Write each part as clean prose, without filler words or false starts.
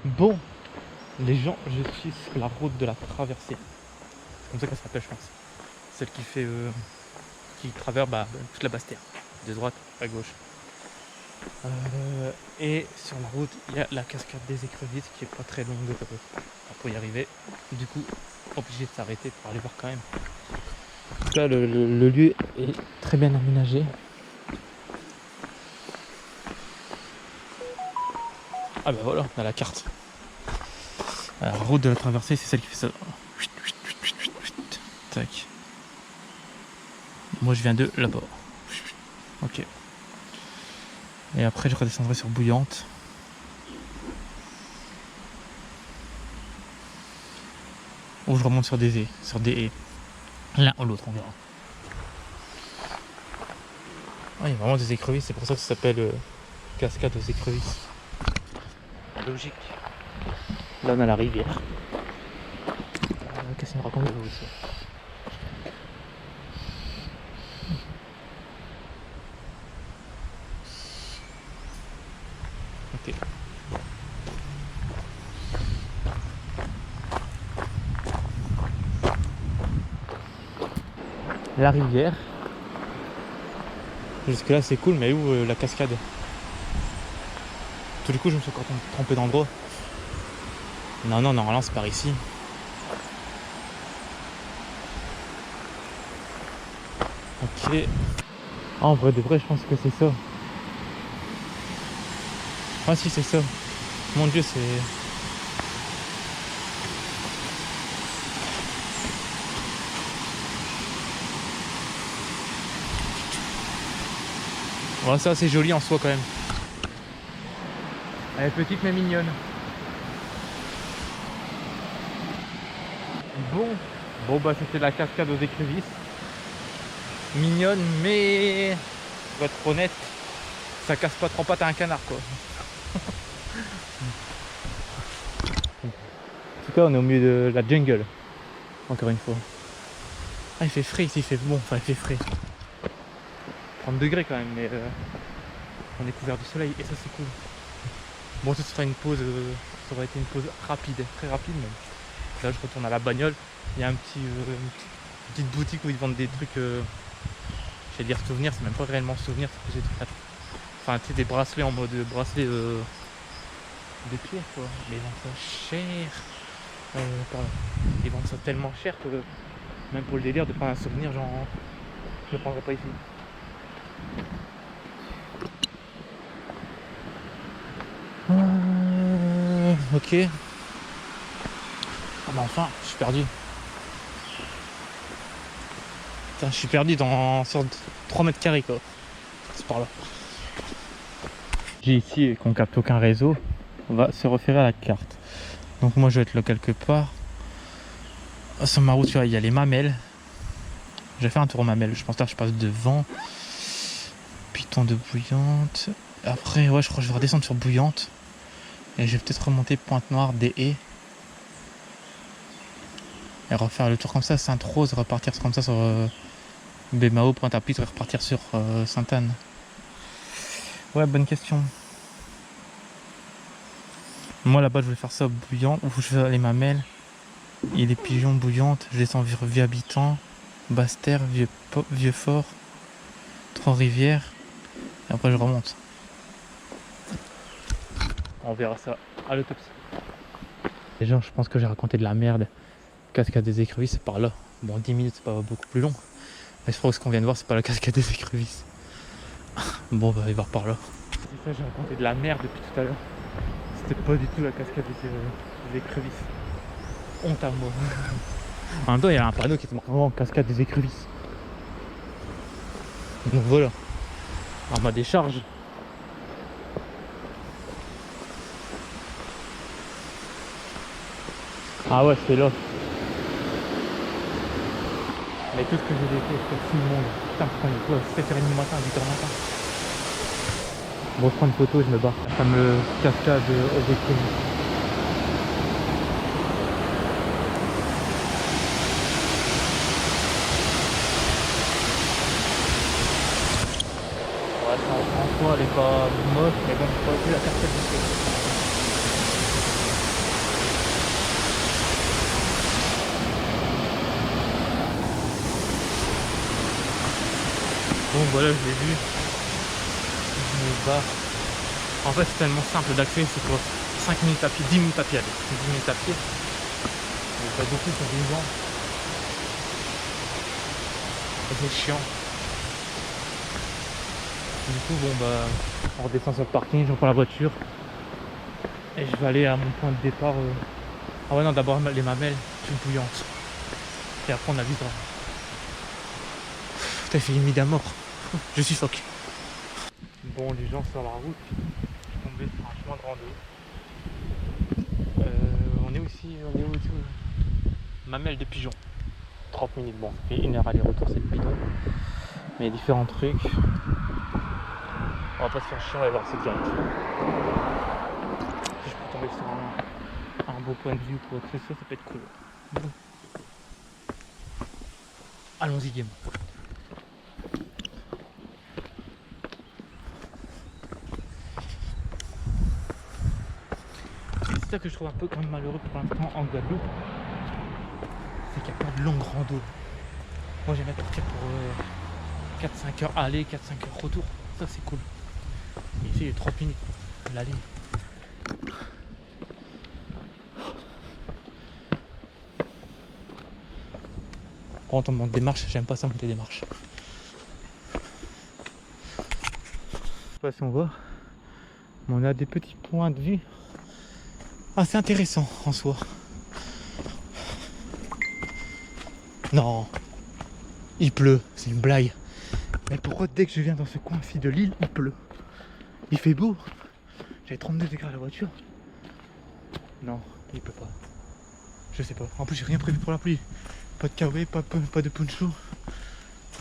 Bon, les gens, je suis sur la route de la traversée. C'est comme ça qu'elle s'appelle, je pense. Celle qui fait, qui traverse toute la Basse-Terre, de droite à gauche. Et sur la route, il y a la cascade des Écrevisses qui est pas très longue pour y arriver. Du coup, obligé de s'arrêter pour aller voir quand même. Donc là, le lieu est très bien aménagé. Ah bah voilà, on a la carte. La route de la traversée, c'est celle qui fait ça. Tac. Moi je viens de là-bas. Ok. Et après je redescendrai sur Bouillante. Ou je remonte sur des haies. L'un ou l'autre, on verra. Ah, il y a vraiment des écrevisses, c'est pour ça que ça s'appelle cascade aux écrevisses. Logique. Là on a la rivière. Qu'est-ce qu'il me raconte de vous ici? Ok. La rivière. Jusque là c'est cool, mais où la cascade? Tout du coup je me suis encore trompé d'endroit. Non, normalement c'est par ici. Ok. Ah, en vrai de vrai, je pense que c'est ça. Ah si, c'est ça. Mon dieu, c'est... Voilà, ça c'est joli en soi quand même. Elle est petite mais mignonne. Bon bah c'était la cascade aux écrevisses. Mignonne mais... Pour être honnête, ça casse pas trop pattes à un canard quoi. En tout cas on est au milieu de la jungle. Encore une fois. Ah il fait frais ici, il fait bon, enfin il fait frais. 30 degrés quand même, mais on est couvert du soleil et ça c'est cool. Bon ce sera une pause, ça aurait été une pause rapide, très rapide même. Là je retourne à la bagnole, il y a une petite boutique où ils vendent des trucs, j'allais dire souvenirs, c'est même pas réellement souvenirs, c'est que j'ai enfin tu sais des bracelets en mode bracelet de pierre quoi. Mais ils vendent ça cher, ils vendent ça tellement cher que même pour le délire de prendre un souvenir, genre je le prendrais pas ici. Ok. Ah bah enfin, je suis perdu. Putain, je suis perdu sur 3 mètres carrés quoi. C'est par là. J'ai ici qu'on capte aucun réseau. On va se référer à la carte. Donc moi je vais être là quelque part. Sur ma route, tu vois, il y a les Mamelles. J'ai fait un tour aux Mamelles. Je pense que je passe devant. Piton de Bouillante. Après, ouais, je crois que je vais redescendre sur Bouillante. Et je vais peut-être remonter Pointe-Noire, des haies. Et refaire le tour comme ça, Sainte-Rose, repartir comme ça sur Bémao, Pointe-à-Pitre et repartir sur Sainte-Anne. Ouais, bonne question. Moi là-bas, je vais faire ça Bouillante, ou je vais aller Mamelles. Et les Pigeons Bouillantes, je descends vers Vieux-Habitant, Basse-Terre, Vieux-Fort, Trois-Rivières. Et après, je remonte. On verra ça à l'autopsie. Les gens, je pense que j'ai raconté de la merde. Cascade des Écrevisses, c'est par là. Bon, 10 minutes, c'est pas beaucoup plus long. Mais je crois que ce qu'on vient de voir, c'est pas la cascade des Écrevisses. Bon, bah, il va par là. C'est ça, j'ai raconté de la merde depuis tout à l'heure. C'était pas du tout la cascade des Écrevisses. Honte à moi. En même temps, il y a un panneau qui était marqué cascade des Écrevisses. Donc voilà. Alors, ma décharge. Ah ouais, c'est là. Mais tout ce que j'ai fait, c'est tout le monde. Putain, pourquoi il est 7h30 du matin, 8h du matin. Bon, je prends une photo et je me barre. La fameuse cascade aux Écrevisses. En soi, elle est pas moche, mais bon, faut aussi la faire qualifier. Bon, voilà, je l'ai vu. Je me bats. En fait, c'est tellement simple d'accès, c'est quoi 5 minutes à pied, 10 minutes à pied, allez, 10 minutes à pied. Mais pas beaucoup pour des gens. Et c'est chiant. Du coup, bon, bah, on redescend sur le parking, je reprends la voiture. Et je vais aller à mon point de départ. Ah ouais, non, d'abord les mamelles, une bouillante. Et après, on avisera. Putain, il fait humide à mort. Je suis choqué. Bon, les gens sur la route, je suis tombé sur un chemin de rando. On est où et tout Mamelle de pigeon. 30 minutes, bon, ça fait 1 heure aller-retour, c'est bidon. Mais il y a différents trucs. On va pas se faire chier, on va voir, c'est direct. Si je peux tomber sur un beau point de vue ou quoi que ce soit, ça peut être cool. Bon. Allons-y, game. C'est ça que je trouve un peu quand même malheureux pour l'instant en Guadeloupe, c'est qu'il n'y a pas de longue rando. Moi j'aimais partir pour 4-5 heures aller, 4-5 heures retour, ça c'est cool. Mais ici il y a 30 minutes, l'aller. Quand on monte des marches, j'aime pas ça monter des marches. Je sais pas si on voit, mais on a des petits points de vue assez intéressants en soi. Non, il pleut, c'est une blague. Mais pourquoi dès que je viens dans ce coin-ci de l'île, il pleut? Il fait beau. J'avais 32 degrés à la voiture. Non, il pleut pas. Je sais pas. En plus, j'ai rien prévu pour la pluie. Pas de kawaii, pas de poncho.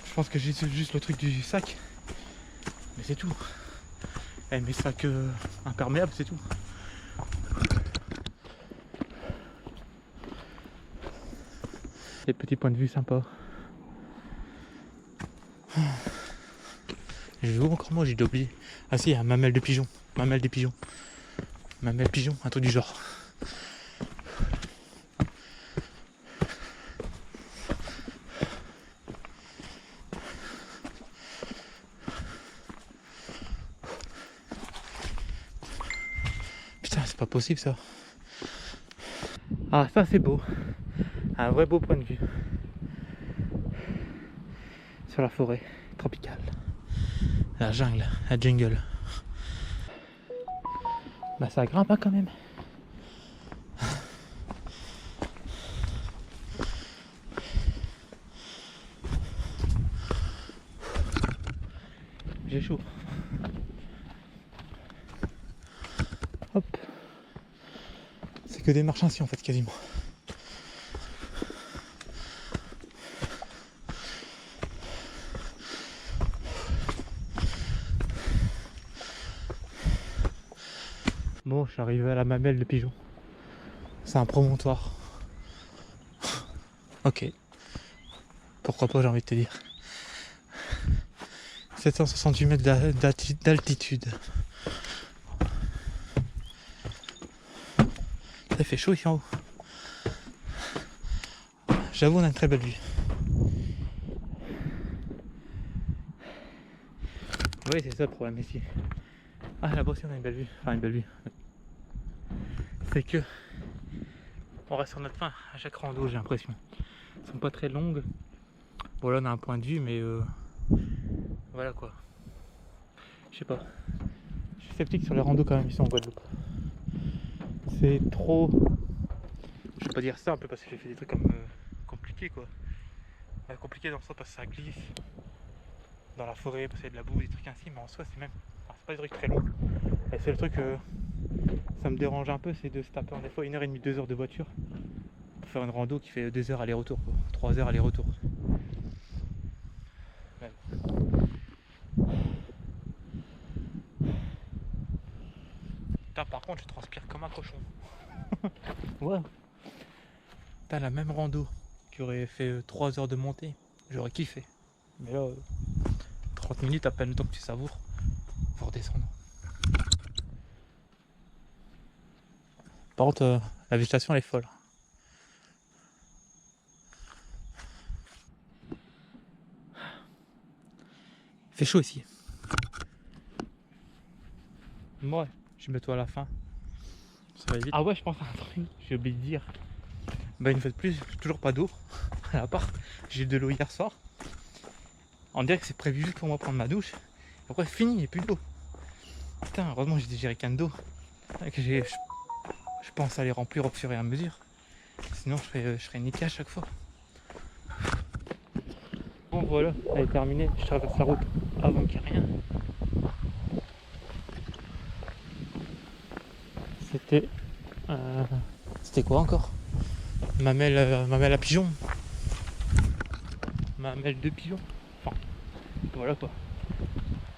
Je pense que j'ai juste le truc du sac. Mais c'est tout. Et mes sacs imperméables, c'est tout. Des petits points de vue sympas. J'ai vu encore moi, j'ai oublié. Ah si, il y a un mamelle de pigeon. Mamelle des pigeons. Mamelle pigeon, un truc du genre. Putain, c'est pas possible ça. Ah, ça c'est beau. Un vrai beau point de vue. Sur la forêt tropicale. La jungle, la jungle. Bah ça grimpe hein, quand même. J'ai chaud. Hop. C'est que des marches ainsi en fait quasiment. Bon, je suis arrivé à la mamelle de pigeon. C'est un promontoire. Ok. Pourquoi pas, j'ai envie de te dire. 768 mètres d'altitude. Ça fait chaud ici en haut. J'avoue, on a une très belle vue. Oui, c'est ça le problème ici. Ah, là-bas aussi on a une belle vue. Enfin, une belle vue. C'est que on reste sur notre faim à chaque rando, j'ai l'impression. Elles sont pas très longues. Bon, là on a un point de vue, mais voilà quoi. Je sais pas. Je suis sceptique sur les randos quand même ici en Guadeloupe. C'est trop. Je vais pas dire ça un peu parce que j'ai fait des trucs comme compliqués quoi. Compliqué dans le sens parce que ça glisse dans la forêt, parce qu'il y a de la boue, des trucs ainsi, mais en soi c'est même. Enfin, c'est pas des trucs très longs. Et c'est le truc ça me dérange un peu, c'est de se taper des fois 1h30, 2 heures de voiture pour faire une rando qui fait 2 heures aller-retour, 3 heures aller-retour. Ouais. Putain, par contre je transpire comme un cochon. Ouais. T'as la même rando qui aurait fait 3 heures de montée, j'aurais kiffé. Mais là, 30 minutes à peine le temps que tu savoures. redescendre. Par contre, la végétation elle est folle. Il fait chaud ici. Ouais, je vais bientôt à la fin. Ça va vite. Ah ouais, je pense à un truc, j'ai oublié de dire. Bah une fois de plus, toujours pas d'eau à l'appart. J'ai eu de l'eau hier soir. On dirait que c'est prévu juste pour moi prendre ma douche. Et après fini, il n'y a plus d'eau. Putain, heureusement j'ai des jerrycans d'eau. Je pense à les remplir au fur et à mesure. Sinon je serais niqué à chaque fois. Bon voilà, elle est terminée. Je traverse la route avant qu'il n'y ait rien. C'était quoi encore? Mamelle à pigeon. Mamelle de pigeon. Enfin, voilà quoi.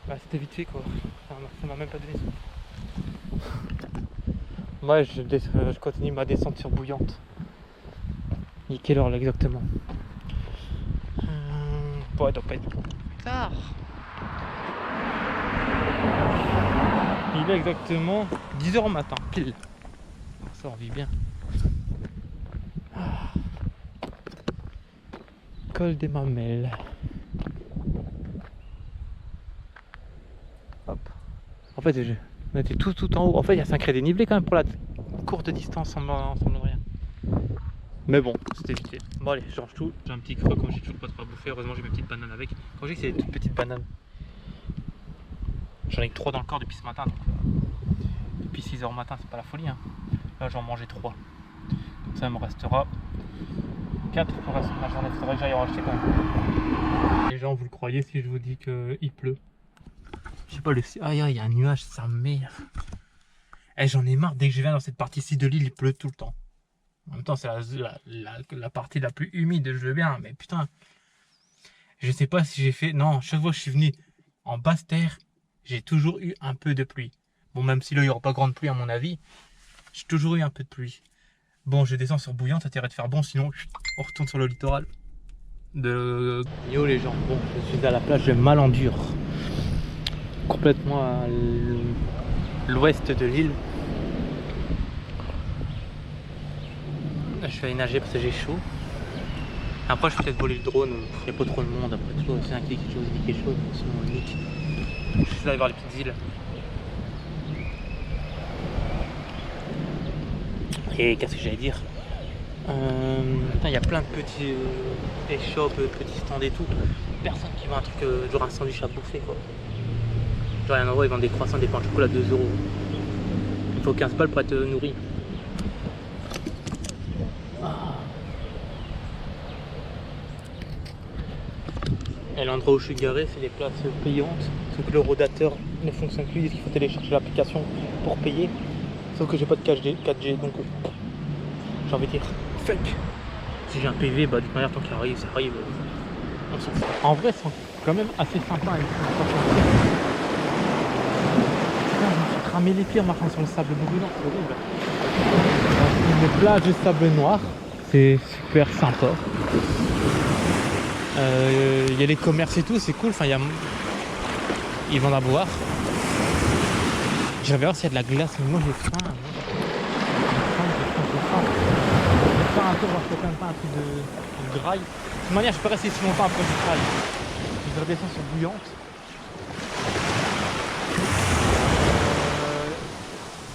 Bah, c'était vite fait quoi. Ça m'a même pas donné ça. Moi je continue ma descente sur Bouillante. Il est quelle heure là exactement? Bon, elle doit pas être tard. Il est exactement 10h au matin, pile. Ça on vit bien. Col des Mamelles. Hop. En fait, on était tout en haut. En fait, il y a 5 dénivelé quand même pour la courte distance sans de rien. Mais bon, c'était vite fait. Bon allez, je change tout. J'ai un petit creux comme j'ai toujours pas de quoi bouffer. Heureusement j'ai mes petites bananes avec. Quand je dis que c'est des toutes petites bananes. J'en ai que 3 dans le corps depuis ce matin. Donc, depuis 6h au matin, c'est pas la folie. Hein. Là j'en mangeais 3. Donc ça il me restera 4 pour le reste de la journée. Il faudrait que j'aille en racheter quand même. Les gens, vous le croyez si je vous dis qu'il pleut? Je sais pas, le ciel. Ah, il y a un nuage, ça m'énerve. Eh, j'en ai marre, dès que je viens dans cette partie-ci de l'île, il pleut tout le temps. En même temps, c'est la partie la plus humide, je veux bien, mais putain. Je sais pas si j'ai fait. Non, chaque fois que je suis venu en basse terre, j'ai toujours eu un peu de pluie. Bon, même si là, il n'y aura pas grande pluie à mon avis, j'ai toujours eu un peu de pluie. Bon, je descends sur Bouillante, ça t'irait de faire bon, sinon on retourne sur le littoral de... Yo les gens, bon, je suis à la plage de Malandur, complètement à l'ouest de l'île. Je vais aller nager parce que j'ai chaud. Après je vais peut-être voler le drone, il n'y a pas trop de monde après tout, c'est un clic quelque chose, dit quelque chose, sinon on nique. Je suis allé voir les petites îles. Et qu'est-ce que j'allais dire? Il y a plein de petits échoppes, petits stands et tout. Personne qui vend un truc, genre un sandwich à bouffer quoi. Genre il y a un endroit où ils vendent des croissants, des pains de chocolat à 2 €. Il faut 15 balles pour être nourri. Et l'endroit où je suis garé, c'est des places payantes. Sauf que le rodateur ne fonctionne plus, il faut télécharger l'application pour payer. Sauf que j'ai pas de 4G donc j'ai envie de dire fuck. Si j'ai un PV, bah de toute manière tant qu'il arrive, ça arrive. On s'en fout. En vrai, c'est quand même assez sympa. Je me suis cramé les pieds en marchant sur le sable brûlant, c'est horrible. Une plage de sable noir, c'est super sympa. Il y a les commerces et tout, c'est cool. Enfin, ils vendent à boire. J'aimerais voir s'il y a de la glace, mais moi j'ai faim. Je vais faire un tour, voir si y a quand même pas un truc de graille. De toute manière, je peux rester si longtemps après du graille. Je vais redescendre sur Bouillante.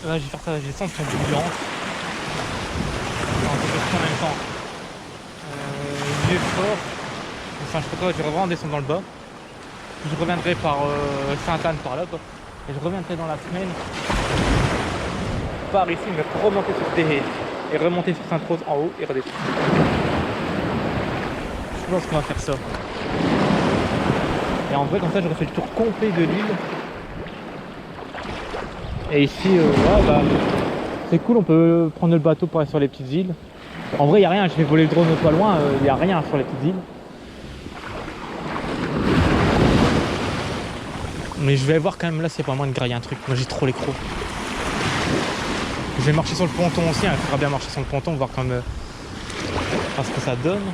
Là, je vais faire ça, je vais descendre sur Bouillante. En même temps. Fort. Enfin, je sais pas, je vais vraiment descendre dans le bas. Je reviendrai par Sainte-Anne par là quoi. Et je reviendrai dans la semaine par ici, mais pour remonter sur Téhé et remonter sur Sainte-Rose en haut et redescendre. Je pense qu'on va faire ça. Et en vrai, comme ça, j'aurais fait le tour complet de l'île. Et ici, ouais, bah, c'est cool, on peut prendre le bateau pour aller sur les petites îles. En vrai, il n'y a rien, je vais voler le drone pas loin, il n'y a rien sur les petites îles. Mais je vais voir quand même là s'il n'y a pas moyen de grailler un truc. Moi j'ai trop les crocs. Je vais marcher sur le ponton aussi, hein. Il faudra bien marcher sur le ponton, voir quand même ce que ça donne.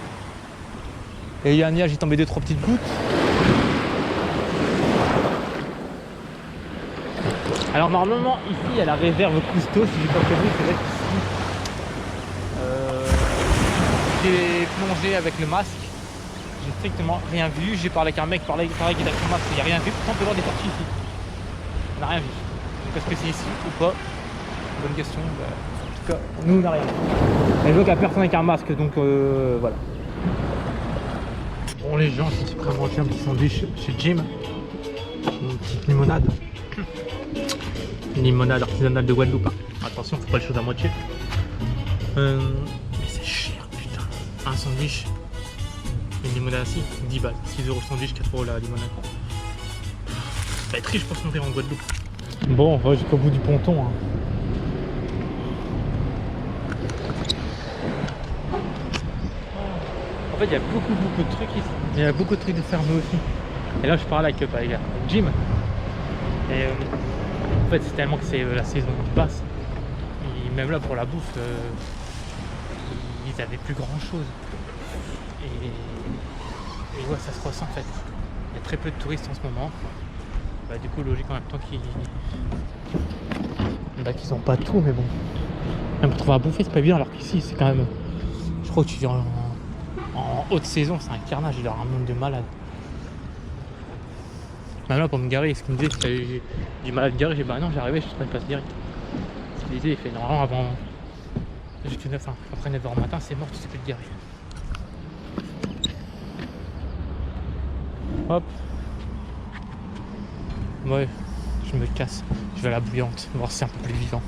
Et il y a un nuage, j'ai tombé 2-3 petites gouttes. Alors normalement ici il y a la réserve Cousteau, si j'ai pas compris, c'est vrai qu'ici j'ai plongé avec le masque, j'ai strictement rien vu, j'ai parlé avec un mec pareil qui est avec son masque, il n'y a rien vu, pourtant on peut voir des tortues ici. On n'a rien vu. Donc est-ce que c'est ici ou pas? Bonne question. Bah, en tout cas, nous on n'a rien vu. Et je vois qu'il n'y a personne avec un masque, donc voilà. Bon les gens, je suis prêt à manger un petit sandwich chez Jim. Une petite limonade. Une limonade artisanale de Guadeloupe. Attention, faut pas le chose à moitié. Mais c'est cher, putain. Un sandwich. Une limonade ainsi, 10 balles. 6 € le sandwich, 4 € la limonade. Ça va être riche pour se nourrir en Guadeloupe. Bon, on va jusqu'au bout du ponton. Hein. En fait, il y a beaucoup de trucs ici. Il y a beaucoup de trucs de fermés aussi. Et là, je parle avec Jim. Et en fait, c'est tellement que c'est la saison qui passe. Et même là, pour la bouffe, ils avaient plus grand chose. Et ouais, ça se ressent en fait. Il y a très peu de touristes en ce moment. Bah, du coup, logique en même temps qu'ils ont pas tout, mais bon. Même pour trouver à bouffer, c'est pas évident. Alors qu'ici, c'est quand même. Je crois que tu viens en haute saison, c'est un carnage. Il y aura un monde de malades. Même là, pour me garer, ce qu'il me disait, c'est que j'ai du mal à me garer. J'ai dit, bah non, j'arrivais, je suis en passe direct. Ce qu'il disait, il fait normalement avant. Après 9h matin, c'est mort, tu sais plus te garer. Hop. Ouais, je me casse. Je vais à la bouillante, voir si c'est un peu plus vivant.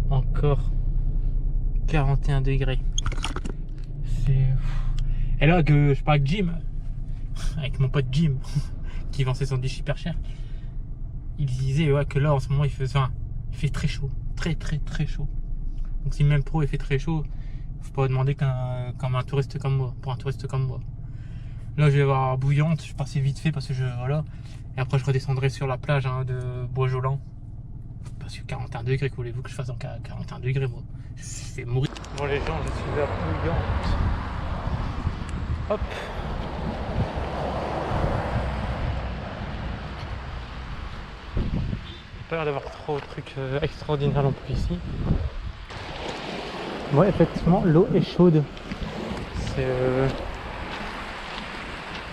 Encore 41 degrés. Et là que je parle avec Jim, avec mon pote Jim, qui vend ses sandwichs hyper cher, il disait ouais, que là en ce moment il fait très chaud, très chaud. Donc si même pour il fait très chaud, faut pas demander comme un touriste comme moi, pour un touriste comme moi. Là je vais voir bouillante, je passais vite fait parce que voilà. Et après je redescendrai sur la plage de Bois-Jolant. Parce que 41 degrés, que voulez-vous que je fasse en 41 degrés moi? Je vais mourir. Bon les gens, je suis vers bouillante. Hop. Il n'y a pas l'air d'avoir trop de trucs extraordinaires non plus ici. Ouais, effectivement, l'eau est chaude. C'est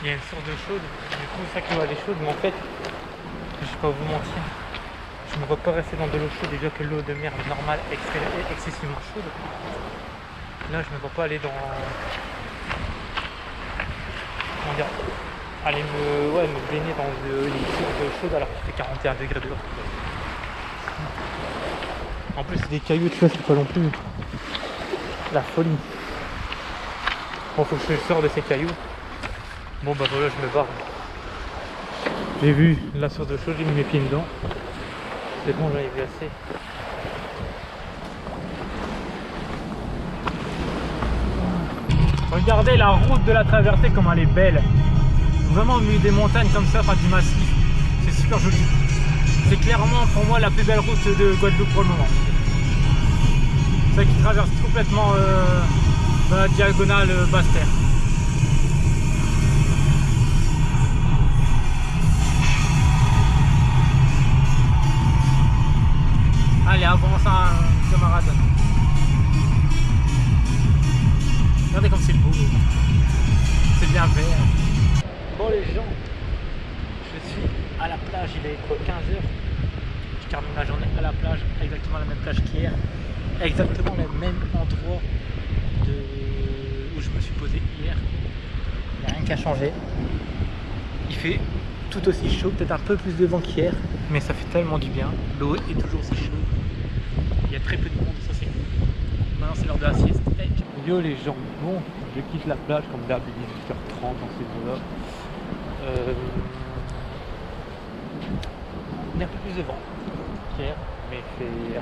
Il y a une source d'eau chaude, du coup ça que l'eau elle est chaude, mais en fait, je vais pas vous mentir, je ne me vois pas rester dans de l'eau chaude, déjà que l'eau de mer normale est excessivement chaude. Là je ne me vois pas aller dans... Comment dire, aller me baigner dans une source d'eau chaude alors qu'il fait 41 degrés dehors. En plus c'est des cailloux, tu vois, c'est pas non plus la folie. Bon, faut que je sorte de ces cailloux. Bon bah voilà, je me barre. J'ai vu la source d'eau chaude, j'ai mis mes pieds dedans. C'est bon, j'en ai vu assez. Regardez la route de la traversée, comme elle est belle. Vraiment au milieu des montagnes comme ça, enfin du massif. C'est super joli. C'est clairement pour moi la plus belle route de Guadeloupe pour le moment. Celle qui traverse complètement la diagonale Basse-Terre. Allez, avance un camarade. Regardez comme c'est beau. C'est bien vert. Bon les gens, je suis à la plage, il est 15h. Je termine la journée à la plage, exactement la même plage qu'hier. Exactement le même endroit où je me suis posé hier. Il n'y a rien qu'à changer. Il fait tout aussi chaud, peut-être un peu plus de vent qu'hier, mais ça fait tellement du bien. L'eau est toujours aussi chaude. Il y a très peu de monde, ça c'est cool. Maintenant c'est l'heure de la sieste. Hey. Yo les gens, bon, je quitte la plage comme d'hab, il est 18h30 dans ces eaux-là. Il y a un peu plus de vent qu'hier, mais il fait...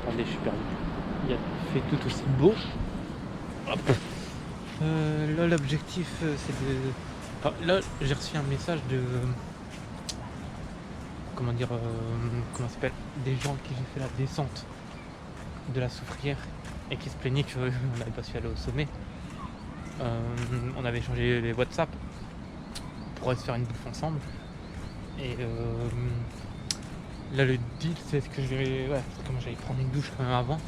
Attendez, je suis perdu. Il fait tout aussi beau. Là l'objectif c'est de... Enfin, là j'ai reçu un message de... Comment dire... comment ça s'appelle, des gens qui j'ai fait la descente de la Soufrière et qui se plaignaient qu'on n'avait pas su aller au sommet. On avait échangé les WhatsApp pour aller se faire une bouffe ensemble. Et là le deal c'est que je vais... Ouais, comme j'allais prendre une douche quand même avant.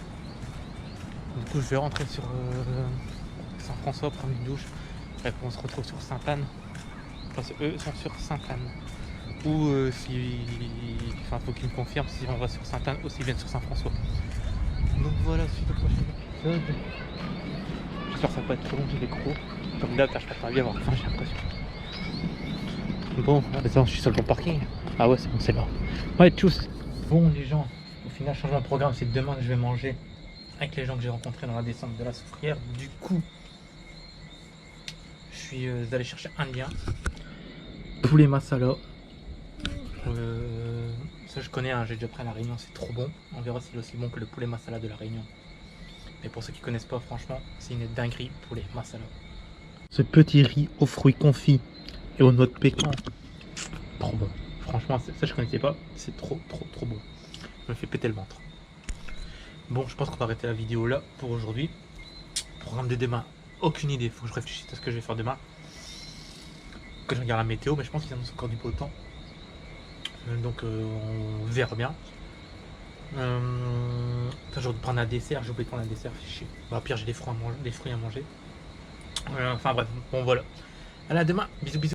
Du coup je vais rentrer sur Saint-François, prendre une douche. Et on se retrouve sur Sainte-Anne. Parce qu'eux sont sur Sainte-Anne. Ou enfin faut qu'ils me confirment si on va sur Sainte-Anne ou s'ils viennent sur Saint-François. Donc voilà, suite au prochain épisode. J'espère que ça va pas être trop long, j'ai des crocs. Comme d'hab, je préfère bien avoir faim, j'ai l'impression. Bon, attends, je suis sur le bon parking. Ah ouais, c'est bon, c'est là. Ouais, tchuss. Bon les gens, au final, changement de programme, c'est demain que je vais manger avec les gens que j'ai rencontrés dans la descente de la Soufrière. Du coup, je suis allé chercher un lien. Poulet masala. Ça je connais, hein, j'ai déjà pris à la Réunion, c'est trop bon. On verra si c'est aussi bon que le poulet masala de la Réunion. Mais pour ceux qui connaissent pas, franchement, c'est une dinguerie poulet masala. Ce petit riz aux fruits confits et aux noix de pécan, trop bon. Franchement, ça je connaissais pas, c'est trop bon. Je me fais péter le ventre. Bon, je pense qu'on va arrêter la vidéo là pour aujourd'hui. Programme de demain, aucune idée, faut que je réfléchisse à ce que je vais faire demain. Que je regarde la météo, mais je pense qu'ils annoncent encore du beau temps. Donc on verra bien. J'ai oublié de prendre un dessert, j'ai oublié de prendre un dessert, fait chier. Bah, pire, j'ai des fruits à manger. Enfin bref, bon voilà. Allez, à demain, bisous bisous.